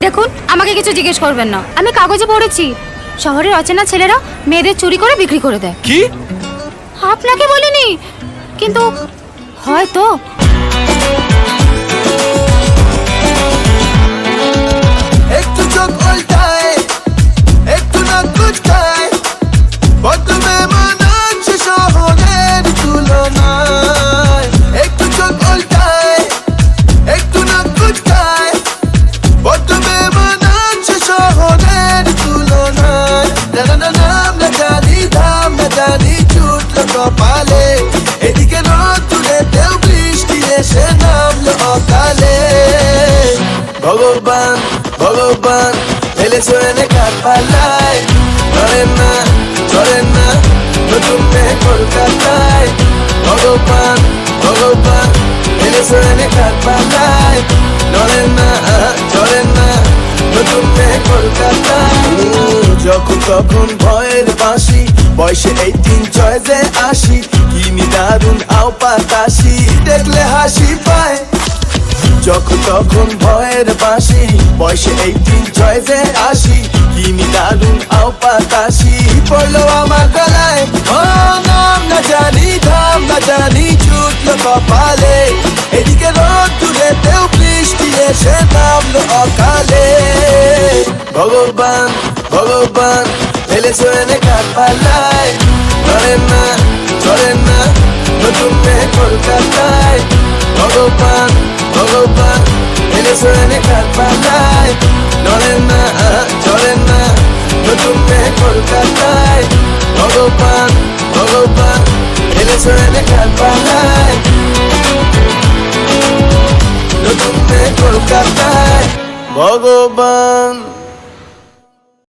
দেখুন, আমাকে কিছু জিজ্ঞেস করবেন না। আমি কাগজে পড়েছি শহরের অচেনা ছেলেরা মেয়েদের চুরি করে বিক্রি করে দেয়। কি? আপনাকে বলিনি, কিন্তু হয়তো। একটু চোখ উল্টায়, একটু নাক কুচকায়, প্রথমে মনে হচ্ছে শহরের তুলনায়। একটু চোখ উল্টায়, একটু নাক কুচকায়, প্রথমে মনে হচ্ছে শহরের তুলনায়। নাম না জানি, ধাম না জানি, ছুটলো কপালে। এদিকে রোদ্দুরেতেও বৃষ্টি এসে নামলো অকালে। ভগবান ভগবান ফেলেছো এনে কার পাল্লায়, ধরেন না ধরেন না নতুন মেয়ে কলকাতায়। ভগবান ভগবান ফেলেছো এনে কার পাল্লায়, ধরেন না ধরেন না নতুন মেয়ে কলকাতায়। যখন তখন ভয়ের বাঁশি, বয়সে 18 চয়েসে আসি, কিনি দারুণ আও পাতাসি, দেখলে হাসি পায়। যখন তখন ভয়ের বাঁশি, বয়সে 18 চয়েসে আসি, কিনি দারুণ আও পাতাসি, পড়লো আমার গলায়। ও নাম না জানি, ধাম না জানি, ছুটলো কপালে। এদিকে রোদ্দুরেতেও বৃষ্টি এসে নামলো অকালে। ভগবান ভগবান ফেলেছো এনে কার পাল্লায়, ধরেন না ধরেন না নতুন মেয়ে কলকাতায়। ভগবান ভগবান ফেলেছো এনে কার পাল্লায়, ধরেন না ধরেন না নতুন মেয়ে কলকাতায়। ভগবান ভগবান ফেলেছো এনে কার পাল্লায়, নতুন মেয়ে কলকাতায়। ভগবান।